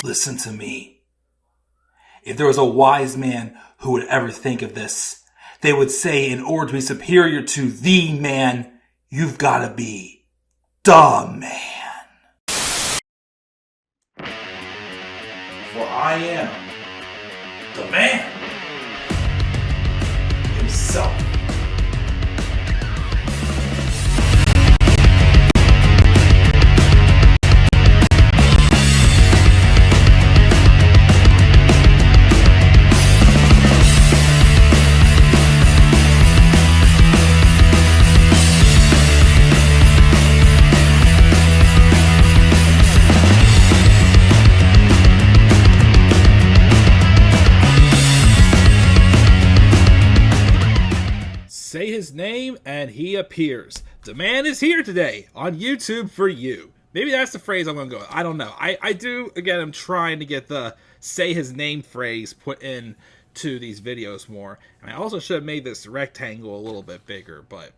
Listen to me. If there was a wise man who would ever think of this, they would say in order to be superior to the man, you've got to be the man. For I am the man himself. Say his name and he appears. The man is here today on YouTube for you. Maybe that's the phrase I'm going to go with. I don't know. I do, again, I'm trying to get the say his name phrase put in to these videos more. And I also should have made this rectangle a little bit bigger, but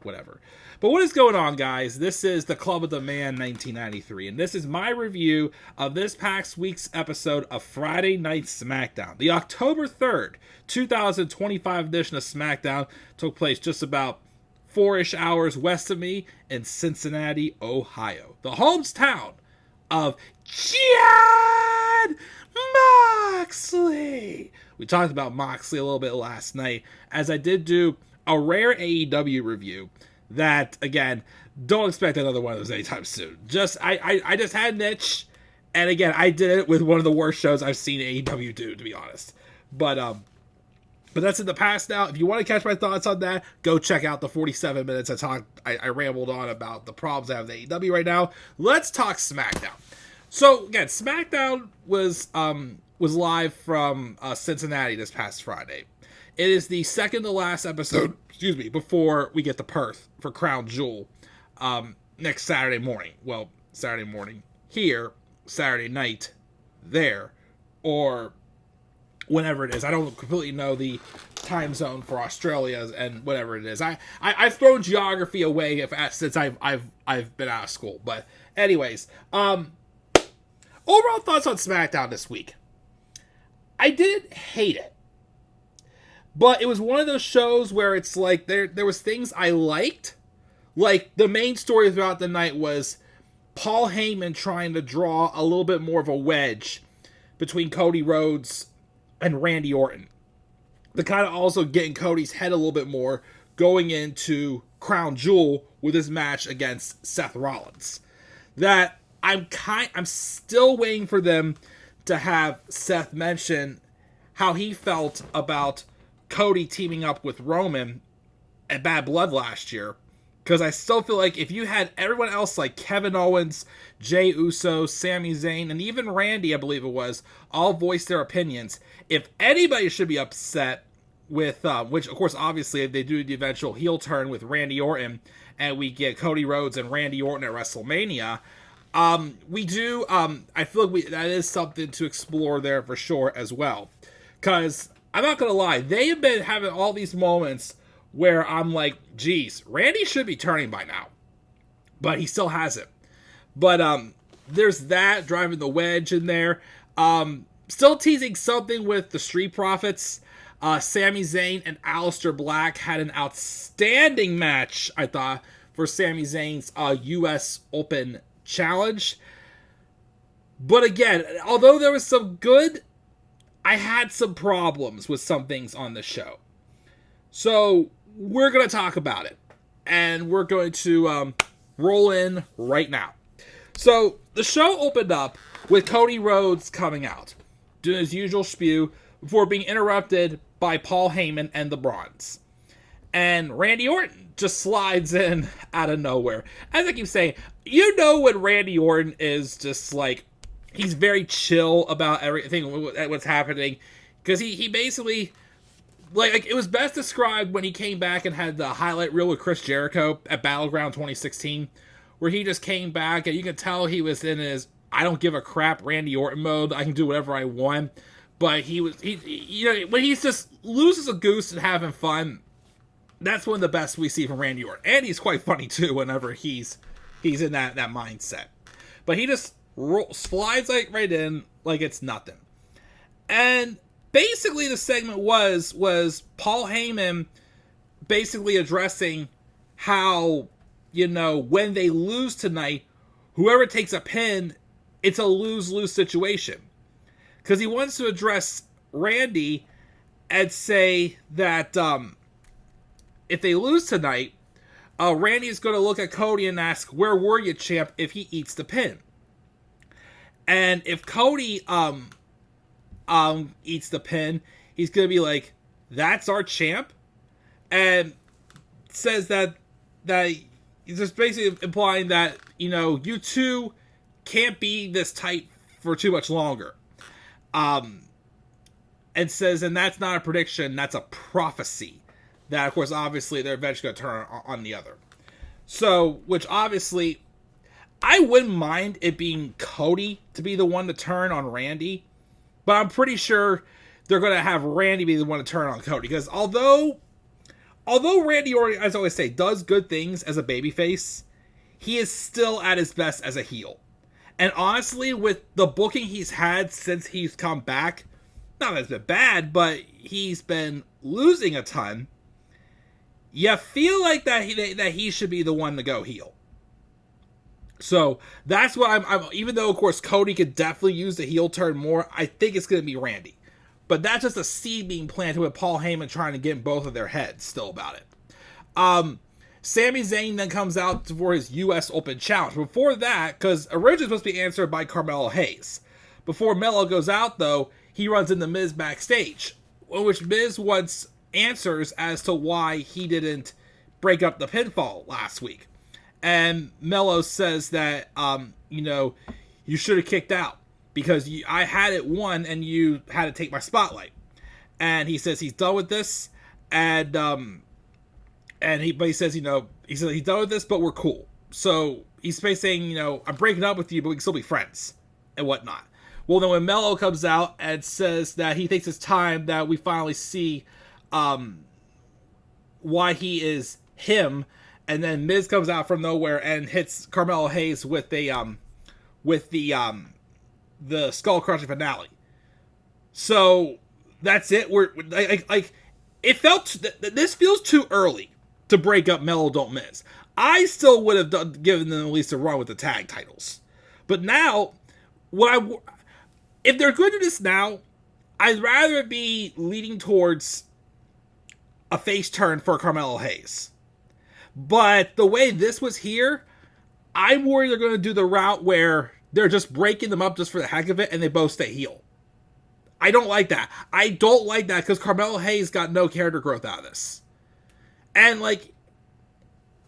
whatever. But what is going on, guys? This is the Club of the Man 1993, and this is my review of this past week's episode of Friday Night SmackDown. The October 3rd, 2025 edition of SmackDown took place just about 4-ish hours west of me in Cincinnati, Ohio, the hometown of Jon Moxley. We talked about Moxley a little bit last night, as I did do a rare AEW review that, again, don't expect another one of those anytime soon. I just had an itch, and again, I did it with one of the worst shows I've seen AEW do, to be honest. But that's in the past now. If you want to catch my thoughts on that, go check out the 47 minutes I rambled on about the problems I have with AEW right now. Let's talk SmackDown. So again, SmackDown was live from Cincinnati this past Friday. It is the second to last episode, before we get to Perth for Crown Jewel next Saturday morning. Well, Saturday morning here, Saturday night there, or whenever it is. I don't completely know the time zone for Australia and whatever it is. I've thrown geography away since I've been out of school. But anyways, overall thoughts on SmackDown this week. I didn't hate it. But it was one of those shows where it's like there was things I liked. Like, the main story throughout the night was Paul Heyman trying to draw a little bit more of a wedge between Cody Rhodes and Randy Orton. The kind of also getting Cody's head a little bit more going into Crown Jewel with his match against Seth Rollins. That I'm still waiting for them to have Seth mention how he felt about Cody teaming up with Roman at Bad Blood last year, because I still feel like if you had everyone else like Kevin Owens, Jey Uso, Sami Zayn, and even Randy, I believe it was, all voice their opinions, if anybody should be upset with, which of course obviously if they do the eventual heel turn with Randy Orton, and we get Cody Rhodes and Randy Orton at WrestleMania, I feel like that is something to explore there for sure as well, because I'm not going to lie, they have been having all these moments where I'm like, geez, Randy should be turning by now. But he still hasn't. But there's that, driving the wedge in there. Still teasing something with the Street Profits. Sami Zayn and Aleister Black had an outstanding match, I thought, for Sami Zayn's US Open Challenge. But again, although there was some good, I had some problems with some things on the show. So we're going to talk about it. And we're going to roll in right now. So the show opened up with Cody Rhodes coming out, doing his usual spew, before being interrupted by Paul Heyman and the Bronze. And Randy Orton just slides in out of nowhere. As I keep saying, you know when Randy Orton is just like, he's very chill about everything, what's happening. Because he basically, like, it was best described when he came back and had the highlight reel with Chris Jericho at Battleground 2016, where he just came back and you could tell he was in his, I don't give a crap Randy Orton mode. I can do whatever I want. But when he's just loses a goose and having fun, that's one of the best we see from Randy Orton. And he's quite funny too whenever he's in that mindset. But he just slides like right in like it's nothing. And basically the segment was Paul Heyman basically addressing how, when they lose tonight, whoever takes a pin, it's a lose-lose situation. Because he wants to address Randy and say that if they lose tonight, Randy's going to look at Cody and ask, "Where were you, champ?" if he eats the pin. And if Cody eats the pin, he's going to be like, "That's our champ?" And says that he's just basically implying that, you two can't be this tight for too much longer. And says, and that's not a prediction, that's a prophecy. That, of course, obviously, they're eventually going to turn on the other. So, which obviously, I wouldn't mind it being Cody to be the one to turn on Randy. But I'm pretty sure they're going to have Randy be the one to turn on Cody. Because although Randy, as I always say, does good things as a babyface, he is still at his best as a heel. And honestly, with the booking he's had since he's come back, not that it's been bad, but he's been losing a ton. You feel like that he should be the one to go heel. So that's what I'm even though, of course, Cody could definitely use the heel turn more, I think it's going to be Randy. But that's just a seed being planted with Paul Heyman trying to get in both of their heads still about it. Sami Zayn then comes out for his U.S. Open Challenge. Before that, because originally supposed to be answered by Carmelo Hayes. Before Melo goes out, though, he runs into Miz backstage, which Miz wants answers as to why he didn't break up the pinfall last week. And Melo says that, you should have kicked out because I had it won and you had to take my spotlight. And he says he's done with this, and he says, he's done with this, but we're cool. So he's basically saying, I'm breaking up with you, but we can still be friends and whatnot. Well, then when Melo comes out and says that he thinks it's time that we finally see why he is him, and then Miz comes out from nowhere and hits Carmelo Hayes with the skull crushing finale. So that's it. We're like it felt this feels too early to break up Melo Don't Miz. I still would have given them at least a run with the tag titles, but now if they're going to do this now, I'd rather it be leading towards a face turn for Carmelo Hayes. But the way this was here, I'm worried they're going to do the route where they're just breaking them up just for the heck of it and they both stay heel. I don't like that. I don't like that because Carmelo Hayes got no character growth out of this. And,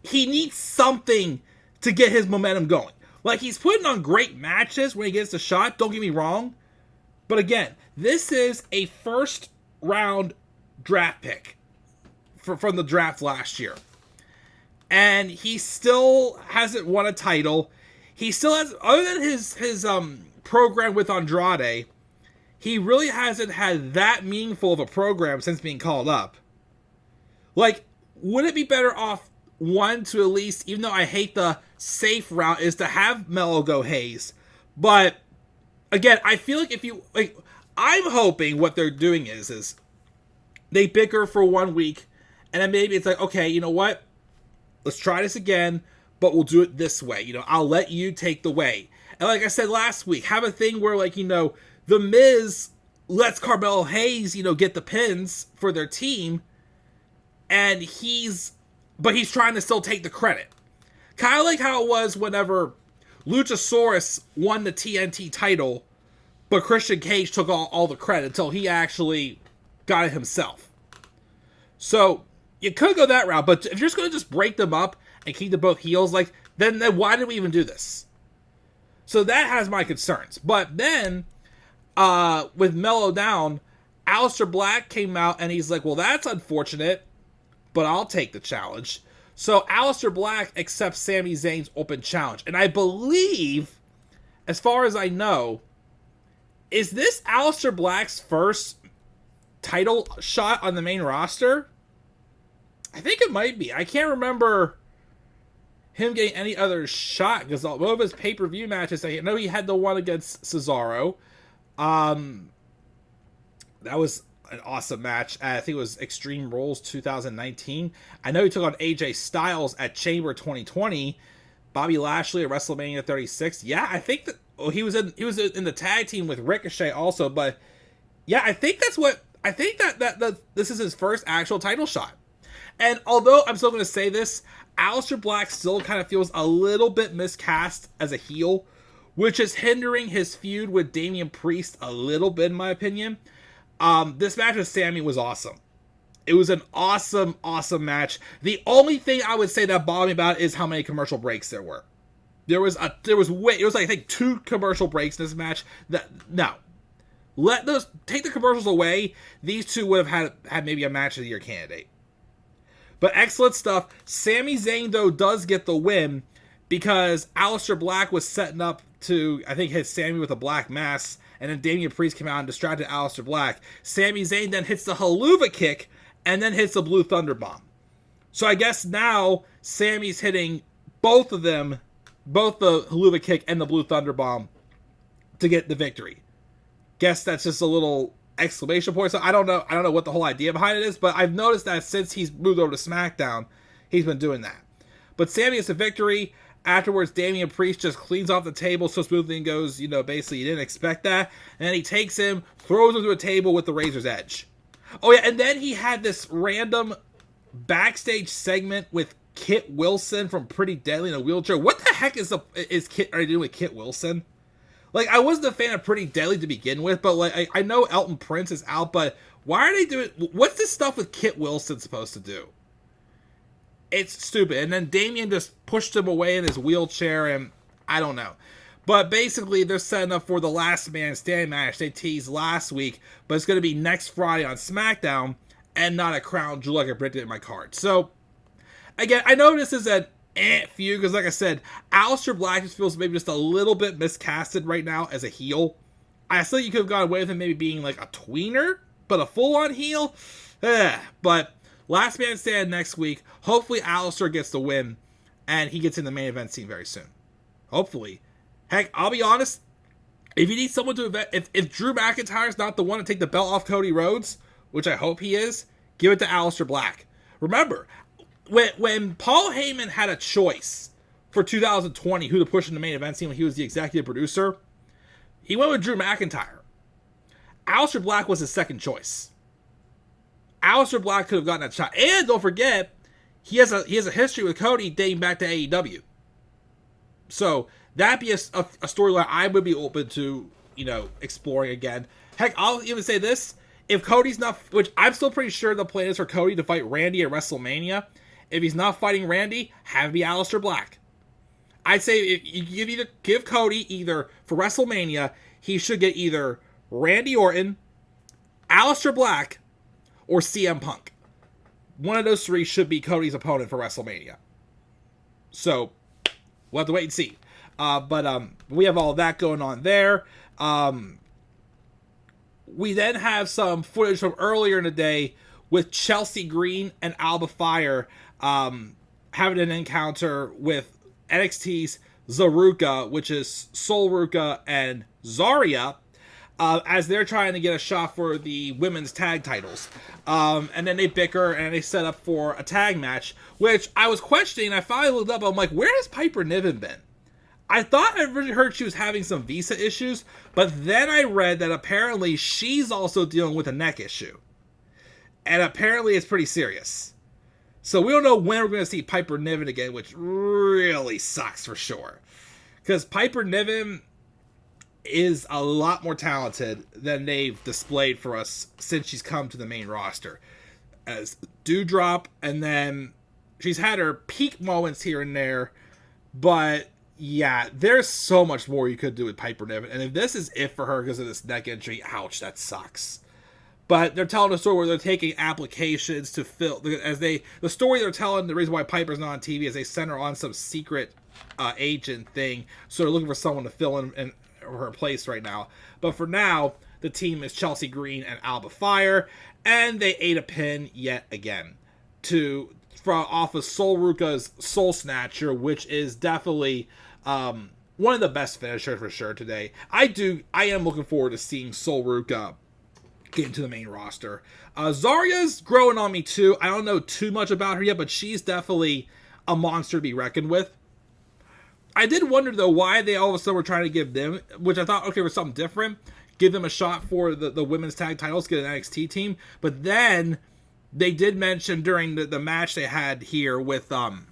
he needs something to get his momentum going. He's putting on great matches when he gets the shot, don't get me wrong. But again, this is a first round draft pick from the draft last year. And he still hasn't won a title. He still has, other than his program with Andrade, he really hasn't had that meaningful of a program since being called up. Would it be better off, one, to at least, even though I hate the safe route, is to have Melo go Hayes. But, again, I feel like if you, I'm hoping what they're doing is they bicker for 1 week, and then maybe it's okay, you know what? Let's try this again, but we'll do it this way. I'll let you take the way. And like I said last week, have a thing where, The Miz lets Carmelo Hayes, get the pins for their team, and he's trying to still take the credit. Kind of like how it was whenever Luchasaurus won the TNT title, but Christian Cage took all the credit until he actually got it himself. So, you could go that route, but if you're just going to just break them up and keep them both heels, then why did we even do this? So that has my concerns. But then, with Melo down, Aleister Black came out and he's like, well, that's unfortunate, but I'll take the challenge. So Aleister Black accepts Sami Zayn's open challenge. And I believe, as far as I know, is this Aleister Black's first title shot on the main roster? I think it might be. I can't remember him getting any other shot, because all of his pay-per-view matches, I know he had the one against Cesaro. That was an awesome match. I think it was Extreme Rules 2019. I know he took on AJ Styles at Chamber 2020. Bobby Lashley at WrestleMania 36. Yeah, I think that he was in the tag team with Ricochet also. But yeah, I think that this is his first actual title shot. And although I'm still going to say this, Aleister Black still kind of feels a little bit miscast as a heel, which is hindering his feud with Damian Priest a little bit, in my opinion. This match with Sami was awesome. It was an awesome, awesome match. The only thing I would say that bothered me about it is how many commercial breaks there were. It was like, I think 2 commercial breaks in this match. Take the commercials away. These two would have had maybe a match of the year candidate. But excellent stuff. Sami Zayn, though, does get the win because Aleister Black was setting up to, I think, hit Sami with a black mass, and then Damian Priest came out and distracted Aleister Black. Sami Zayn then hits the haluva kick, and then hits the Blue Thunder Bomb. So I guess now Sami's hitting both of them, both the haluva kick and the Blue Thunder Bomb, to get the victory. Guess that's just a little exclamation point. So I don't know what the whole idea behind it is, but I've noticed that since he's moved over to SmackDown, he's been doing that. But Sami gets a victory. Afterwards, Damian Priest just cleans off the table so smoothly and goes, basically you didn't expect that. And then he takes him, throws him to a table with the Razor's Edge. Oh yeah, and then he had this random backstage segment with Kit Wilson from Pretty Deadly in a wheelchair. What the heck are they doing with Kit Wilson? Like, I wasn't a fan of Pretty Deadly to begin with, but like I know Elton Prince is out, but why are they doing? What's this stuff with Kit Wilson supposed to do? It's stupid. And then Damian just pushed him away in his wheelchair, and I don't know. But basically, they're setting up for the last man standing match they teased last week, but it's going to be next Friday on SmackDown, and not a Crown Jewel like I predicted in my card. So, again, I know this is an feud, because like I said, Aleister Black just feels maybe just a little bit miscasted right now as a heel. I still think you could have gone away with him maybe being like a tweener, but a full-on heel? But last man standing next week. Hopefully Aleister gets the win, and he gets in the main event scene very soon. Hopefully. Heck, I'll be honest, if you need someone to event, if Drew McIntyre's not the one to take the belt off Cody Rhodes, which I hope he is, give it to Aleister Black. Remember, when Paul Heyman had a choice for 2020 who to push in the main event scene when he was the executive producer, he went with Drew McIntyre. Aleister Black was his second choice. Aleister Black could have gotten that shot. And don't forget, he has a history with Cody dating back to AEW. So that'd be a storyline I would be open to, exploring again. Heck, I'll even say this. If Cody's not, which I'm still pretty sure the plan is for Cody to fight Randy at WrestleMania. If he's not fighting Randy, have it be Aleister Black. I'd say if you give Cody either for WrestleMania, he should get either Randy Orton, Aleister Black, or CM Punk. One of those 3 should be Cody's opponent for WrestleMania. So we'll have to wait and see. But we have all that going on there. We then have some footage from earlier in the day with Chelsea Green and Alba Fire having an encounter with NXT's Zaruka, which is Sol Ruka and Zarya, as they're trying to get a shot for the women's tag titles. And then they bicker and they set up for a tag match, which I was questioning. I finally looked up. I'm like, where has Piper Niven been? I thought I really heard she was having some visa issues, but then I read that apparently she's also dealing with a neck issue. And apparently it's pretty serious. So we don't know when we're going to see Piper Niven again, which really sucks for sure. Because Piper Niven is a lot more talented than they've displayed for us since she's come to the main roster. As Dewdrop, and then she's had her peak moments here and there, but yeah, there's so much more you could do with Piper Niven. And if this is it for her because of this neck injury, ouch, that sucks. But they're telling a story where they're taking applications to fill, the story they're telling, the reason why Piper's not on TV is they sent her on some secret agent thing. So they're looking for someone to fill in her place right now. But for now, the team is Chelsea Green and Alba Fire, and they ate a pin yet again to off of Sol Ruka's Soul Snatcher, which is definitely one of the best finishers for sure today. I am looking forward to seeing Sol Ruka get into the main roster. Zarya's growing on me too. I don't know too much about her yet, but she's definitely a monster to be reckoned with. I did wonder though why they all of a sudden were trying to give them, which I thought, okay, was something different, give them a shot for the women's tag titles, get an NXT team. But then they did mention during the match they had here with the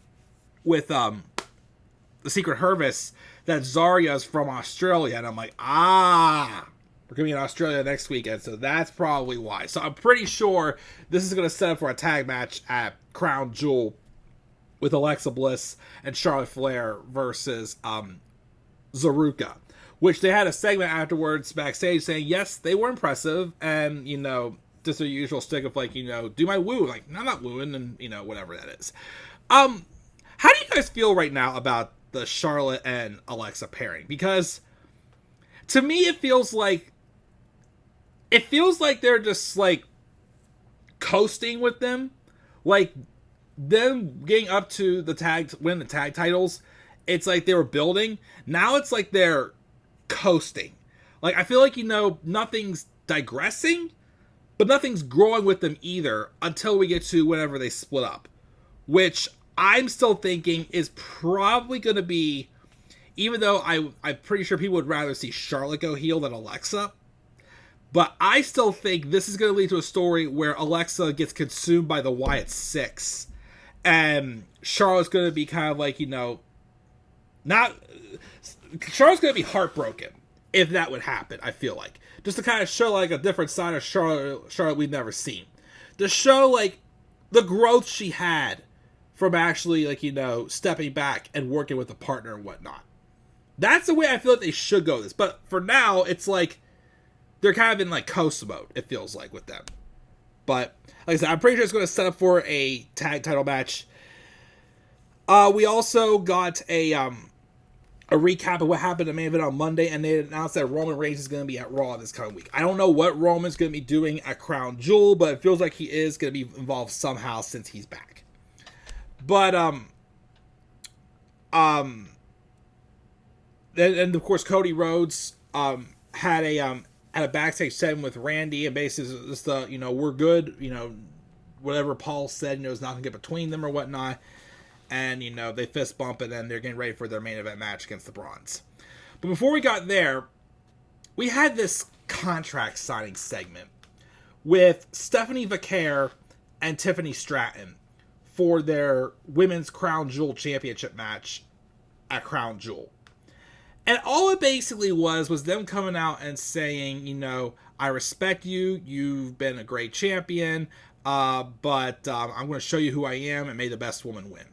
Secret Hervice that Zarya's from Australia, and I'm like, we're going to be in Australia next weekend, so that's probably why. So I'm pretty sure this is going to set up for a tag match at Crown Jewel with Alexa Bliss and Charlotte Flair versus Zaruka, which they had a segment afterwards backstage saying, yes, they were impressive, and, just their usual stick of, like, do my woo. Like, I'm not wooing, and, whatever that is. How do you guys feel right now about the Charlotte and Alexa pairing? Because to me, it feels like they're just, like, coasting with them. Like, them getting up to win the tag titles, it's like they were building. Now it's like they're coasting. Like, I feel like, nothing's digressing, but nothing's growing with them either until we get to whenever they split up. Which I'm still thinking is probably going to be, even though I'm pretty sure people would rather see Charlotte go heel than Alexa, but I still think this is going to lead to a story where Alexa gets consumed by the Wyatt Six, and Charlotte's going to be kind of like, Charlotte's going to be heartbroken if that would happen, I feel like. Just to kind of show, like, a different side of Charlotte we've never seen. To show, like, the growth she had from actually, like, stepping back and working with a partner and whatnot. That's the way I feel like they should go this. But for now, it's like they're kind of in, like, coast mode, it feels like, with them. But, like I said, I'm pretty sure it's going to set up for a tag title match. We also got a recap of what happened at main event on Monday, and they announced that Roman Reigns is going to be at Raw this coming week. I don't know what Roman's going to be doing at Crown Jewel, but it feels like he is going to be involved somehow since he's back. But, and of course, Cody Rhodes, had a backstage segment with Randy, and basically just we're good, whatever Paul said, is not going to get between them or whatnot. And, they fist bump, and then they're getting ready for their main event match against the Bronze. But before we got there, we had this contract signing segment with Stephanie Vaquer and Tiffany Stratton for their Women's Crown Jewel Championship match at Crown Jewel. And all it basically was them coming out and saying, I respect you, you've been a great champion, but I'm going to show you who I am, and may the best woman win.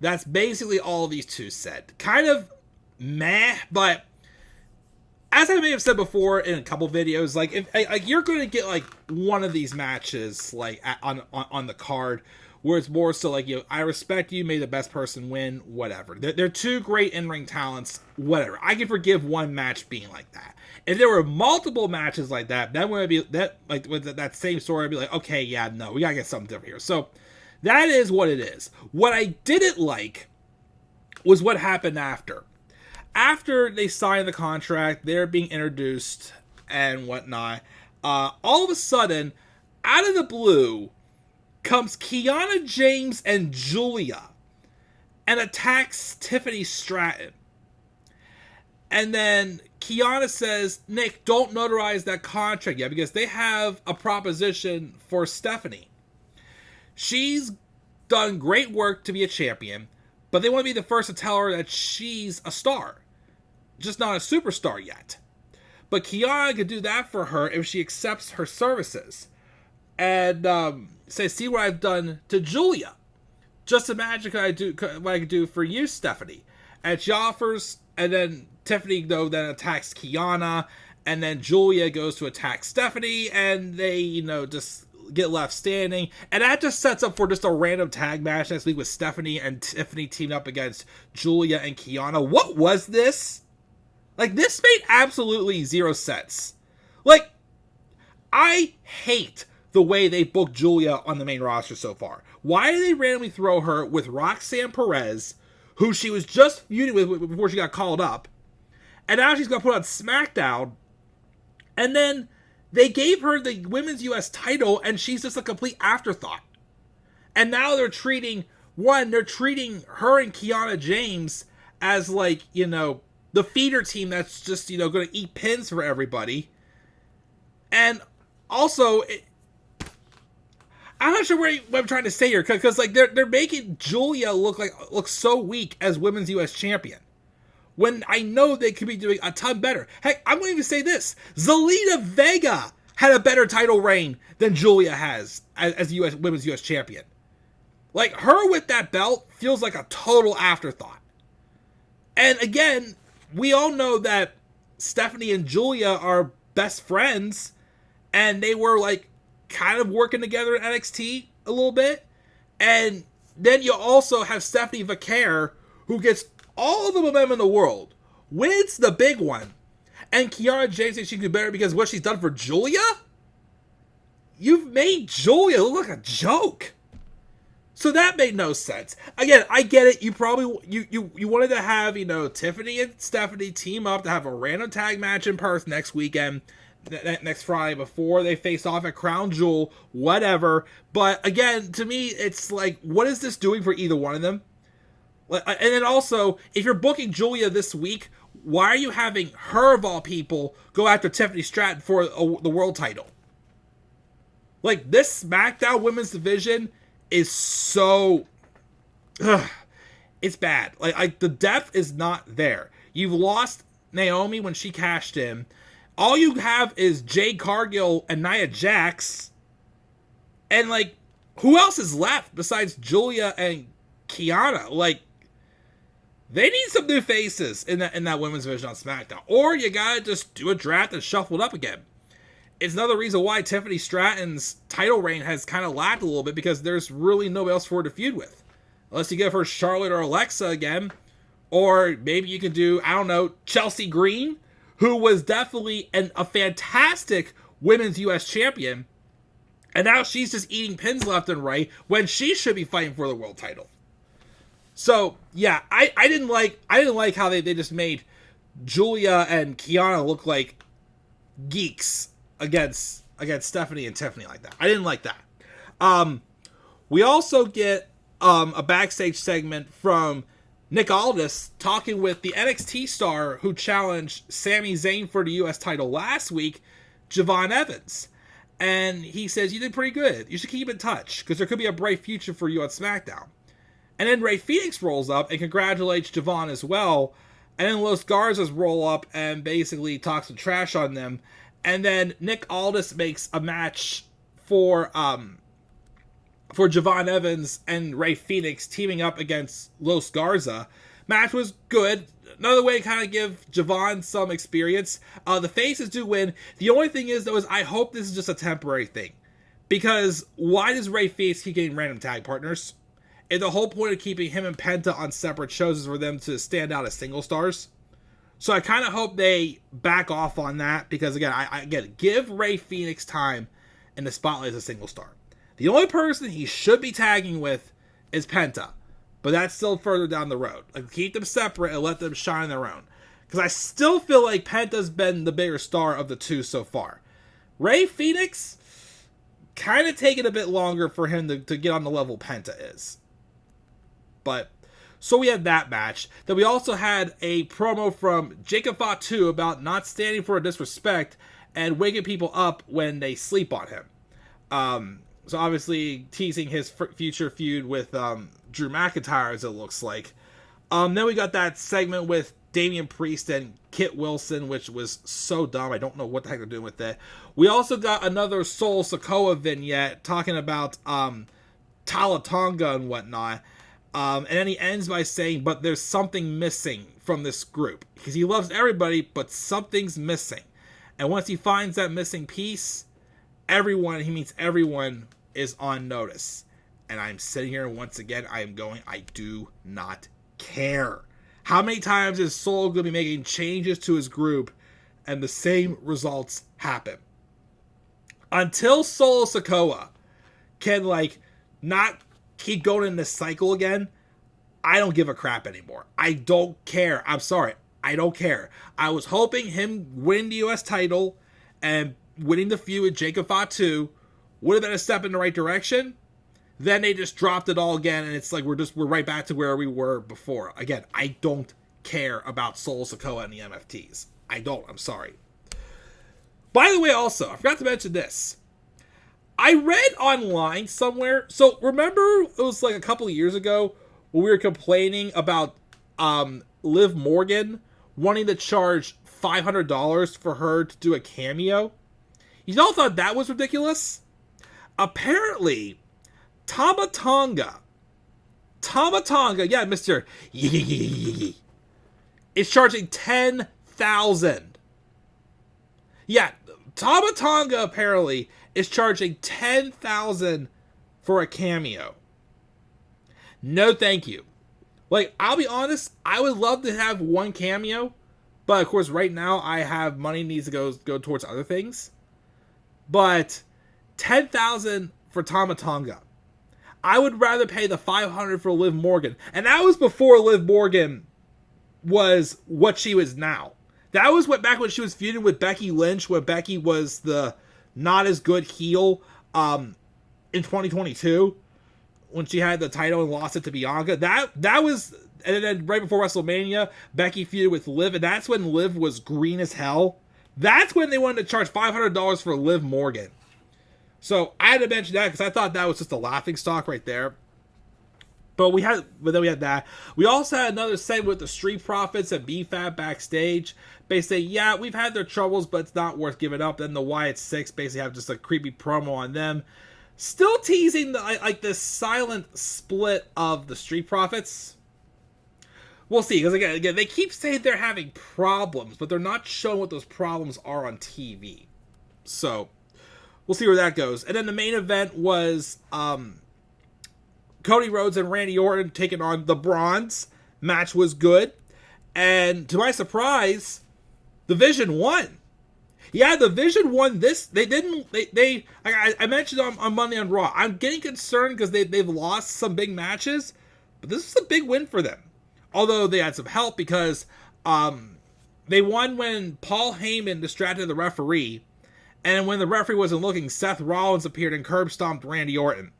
That's basically all these two said. Kind of meh, but as I may have said before in a couple videos, like, if you're going to get, like, one of these matches, like, on the card, where it's more so like, I respect you, may the best person win, whatever. They're two great in-ring talents, whatever. I can forgive one match being like that. If there were multiple matches like that, that would be, that, like, with that same story, I'd be like, okay, yeah, no, we gotta get something different here. So, that is what it is. What I didn't like was what happened after. After they signed the contract, they're being introduced and whatnot, all of a sudden, out of the blue, comes Kiana James and Giulia and attacks Tiffany Stratton. And then Kiana says, Nick, don't notarize that contract yet because they have a proposition for Stephanie. She's done great work to be a champion, but they want to be the first to tell her that she's a star. Just not a superstar yet. But Kiana could do that for her if she accepts her services. And say, see what I've done to Giulia. Just imagine what I could do for you, Stephanie. And she offers, and then Tiffany, though, then attacks Kiana, and then Giulia goes to attack Stephanie, and they, just get left standing. And that just sets up for just a random tag match next week with Stephanie and Tiffany teamed up against Giulia and Kiana. What was this? Like, this made absolutely zero sense. Like, I hate the way they booked Giulia on the main roster so far. Why did they randomly throw her with Roxanne Perez, who she was just feuding with before she got called up, and now she's going to put on SmackDown, and then they gave her the Women's U.S. title, and she's just a complete afterthought. And now they're treating her and Kiana James as, like, you know, the feeder team that's just, you know, going to eat pins for everybody. And also, I'm not sure what I'm trying to say here, because like they're making Giulia look so weak as Women's U.S. Champion, when I know they could be doing a ton better. Heck, I'm going to even say this: Zelina Vega had a better title reign than Giulia has as Women's U.S. Champion. Like, her with that belt feels like a total afterthought. And again, we all know that Stephanie and Giulia are best friends, and they were like kind of working together in NXT a little bit. And then you also have Stephanie Vaquer, who gets all the momentum in the world, wins the big one, and Kiana James thinks she can do better because of what she's done for Giulia? You've made Giulia look like a joke. So that made no sense. Again, I get it. You probably you wanted to have, you know, Tiffany and Stephanie team up to have a random tag match in Perth next weekend, next Friday, before they face off at Crown Jewel, whatever. But again, to me, it's like, what is this doing for either one of them? And then also, if you're booking Giulia this week, why are you having her, of all people, go after Tiffany Stratton for the world title? Like, this SmackDown Women's Division is so... it's bad. Like, the depth is not there. You've lost Naomi when she cashed in. All you have is Jade Cargill and Nia Jax. And, like, who else is left besides Giulia and Kiana? Like, they need some new faces in that women's division on SmackDown. Or you gotta just do a draft and shuffle it up again. It's another reason why Tiffany Stratton's title reign has kind of lacked a little bit, because there's really nobody else for her to feud with. Unless you give her Charlotte or Alexa again. Or maybe you can do, I don't know, Chelsea Green, who was definitely a fantastic Women's U.S. Champion. And now she's just eating pins left and right when she should be fighting for the world title. So, yeah, I didn't like how they just made Giulia and Kiana look like geeks against Stephanie and Tiffany like that. I didn't like that. We also get a backstage segment from Nick Aldis talking with the NXT star who challenged Sami Zayn for the U.S. title last week, Javon Evans. And he says, you did pretty good. You should keep in touch, because there could be a bright future for you on SmackDown. And then Rey Fenix rolls up and congratulates Javon as well. And then Los Garzas roll up and basically talk some trash on them. And then Nick Aldis makes a match for Javon Evans and Rey Fenix teaming up against Los Garza. Match was good. Another way to kind of give Javon some experience. The faces do win. The only thing is, though, is I hope this is just a temporary thing. Because why does Rey Fenix keep getting random tag partners? And the whole point of keeping him and Penta on separate shows is for them to stand out as single stars. So I kind of hope they back off on that, because again, I get it. Give Rey Fenix time in the spotlight as a single star. The only person he should be tagging with is Penta, but that's still further down the road. Like, keep them separate and let them shine their own. Because I still feel like Penta's been the bigger star of the two so far. Rey Fenix, kind of taking a bit longer for him to get on the level Penta is. But, so we had that match. Then we also had a promo from Jacob Fatu about not standing for a disrespect and waking people up when they sleep on him. So obviously teasing his future feud with Drew McIntyre, as it looks like. Then we got that segment with Damian Priest and Kit Wilson, which was so dumb. I don't know what the heck they're doing with that. We also got another Sol Sikoa vignette talking about Tala Tonga and whatnot. And then he ends by saying, but there's something missing from this group. Because he loves everybody, but something's missing. And once he finds that missing piece, everyone is on notice. And I'm sitting here, and once again, I am going, I do not care. How many times is Sol going to be making changes to his group and the same results happen? Until Solo Sikoa can, like, not keep going in this cycle again, I don't give a crap anymore. I don't care. I'm sorry. I don't care. I was hoping him winning the U.S. title and winning the feud with Jacob Fatu would have been a step in the right direction. Then they just dropped it all again, and it's like we're right back to where we were before. Again, I don't care about Solo Sikoa and the MFTs. I don't. I'm sorry. By the way, also, I forgot to mention this. I read online somewhere. So remember, it was like a couple of years ago when we were complaining about Liv Morgan wanting to charge $500 for her to do a cameo. You all thought that was ridiculous? Apparently, Tama Tonga, yeah, Mr. is charging $10,000. Yeah, Tama Tonga apparently is charging $10,000 for a cameo. No, thank you. Like, I'll be honest, I would love to have one cameo, but of course, right now I have money needs to go towards other things. But $10,000 for Tama Tonga. I would rather pay the $500 for Liv Morgan, and that was before Liv Morgan was what she was now. That was back when she was feuding with Becky Lynch, when Becky was the not as good heel in 2022, when she had the title and lost it to Bianca. That was, and then right before WrestleMania, Becky feuded with Liv, and that's when Liv was green as hell. That's when they wanted to charge $500 for Liv Morgan. So I had to mention that because I thought that was just a laughing stock right there. But then we had that. We also had another segment with the Street Profits and B-Fab backstage. Basically, yeah, we've had their troubles, but it's not worth giving up. Then the Wyatt Six basically have just a creepy promo on them. Still teasing this silent split of the Street Profits. We'll see, because again, they keep saying they're having problems, but they're not showing what those problems are on TV. So we'll see where that goes. And then the main event was Cody Rhodes and Randy Orton taking on the Bronze. Match was good. And to my surprise, the Vision won. Yeah, the Vision won this. I mentioned on Monday on Raw. I'm getting concerned because they've lost some big matches. But this is a big win for them. Although they had some help because they won when Paul Heyman distracted the referee. And when the referee wasn't looking, Seth Rollins appeared and curb stomped Randy Orton.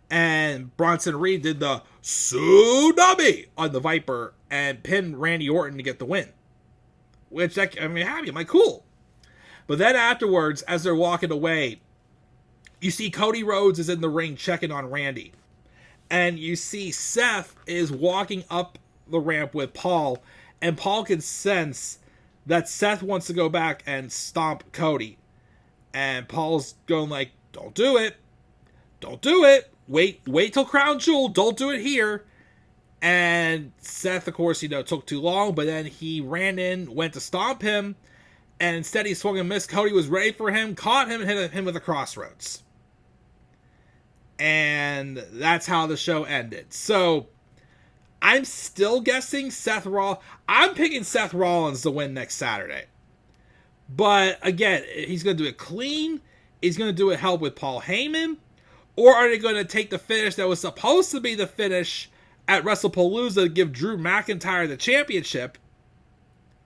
And Bronson Reed did the tsunami on the Viper and pinned Randy Orton to get the win. Which, happy. I'm like, cool. But then afterwards, as they're walking away, you see Cody Rhodes is in the ring checking on Randy. And you see Seth is walking up the ramp with Paul. And Paul can sense that Seth wants to go back and stomp Cody. And Paul's going like, don't do it. Don't do it. Wait till Crown Jewel. Don't do it here. And Seth, of course, took too long. But then he ran in, went to stomp him. And instead he swung and missed. Cody was ready for him, caught him, and hit him with a crossroads. And that's how the show ended. So I'm still guessing Seth Rollins. I'm picking Seth Rollins to win next Saturday. But again, he's going to do it clean. He's going to do it help with Paul Heyman. Or are they going to take the finish that was supposed to be the finish at WrestlePalooza to give Drew McIntyre the championship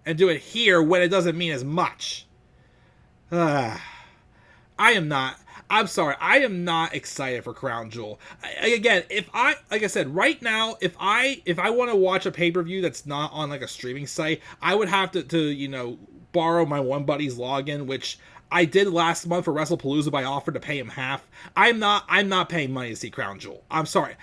and do it here when it doesn't mean as much? I'm sorry. I am not excited for Crown Jewel. Again, like I said, right now, if I want to watch a pay-per-view that's not on like a streaming site, I would have to borrow my one buddy's login, which I did last month for WrestlePalooza by offering to pay him half. I'm not paying money to see Crown Jewel. I'm sorry.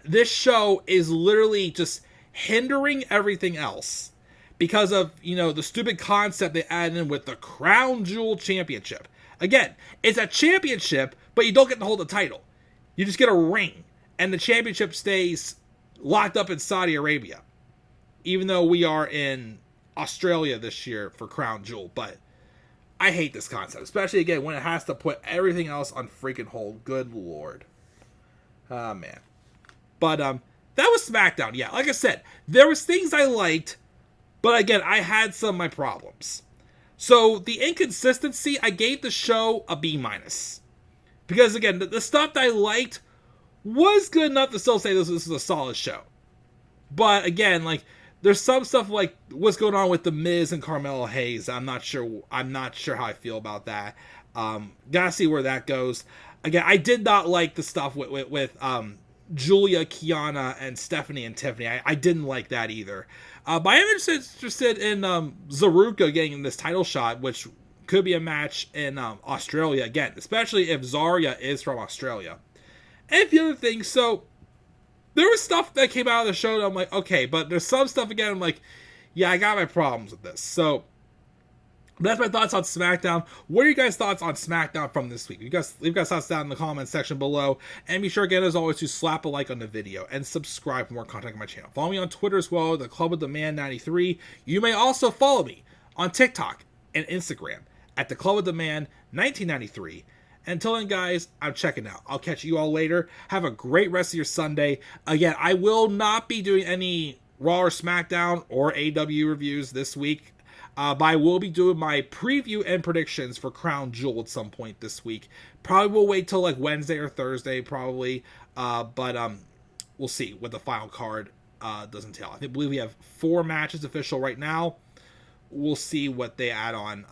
This show is literally just hindering everything else because of, the stupid concept they added in with the Crown Jewel Championship. Again, it's a championship, but you don't get to hold the title. You just get a ring, and the championship stays locked up in Saudi Arabia, even though we are in Australia this year for Crown Jewel. But I hate this concept, especially, again, when it has to put everything else on freaking hold. Good Lord. Oh, man. But that was SmackDown. Yeah, like I said, there was things I liked, but again, I had some of my problems. So the inconsistency, I gave the show a B-. Because again, the stuff that I liked was good enough to still say this is a solid show. But again, like, there's some stuff like what's going on with the Miz and Carmelo Hayes. I'm not sure how I feel about that. Gotta see where that goes. Again, I did not like the stuff with Giulia, Kiana, and Stephanie and Tiffany. I didn't like that either. But I am interested in Zaruka getting this title shot, which could be a match in Australia again, especially if Zarya is from Australia. And the other thing, so there was stuff that came out of the show that I'm like, okay, but there's some stuff again, I'm like, yeah, I got my problems with this. So that's my thoughts on SmackDown. What are you guys' thoughts on SmackDown from this week? You guys leave thoughts down in the comment section below. And be sure again, as always, to slap a like on the video and subscribe for more content on my channel. Follow me on Twitter as well, the Club of the Man 93. You may also follow me on TikTok and Instagram at the Club of the Man 1993. Until then, guys, I'm checking out. I'll catch you all later. Have a great rest of your Sunday. Again, I will not be doing any Raw or SmackDown or AEW reviews this week. But I will be doing my preview and predictions for Crown Jewel at some point this week. Probably will wait till like Wednesday or Thursday, probably. But we'll see what the final card does entail. I believe we have 4 matches official right now. We'll see what they add on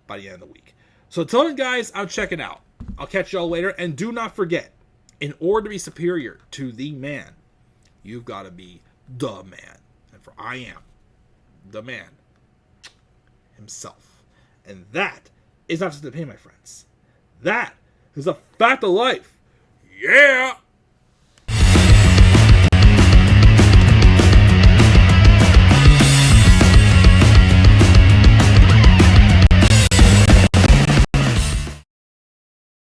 by the end of the week. So until then, guys, I'm checking out. I'll catch y'all later. And do not forget, in order to be superior to the man, you've got to be the man. And for I am the man himself. And that is not just an opinion, my friends. That is a fact of life. Yeah!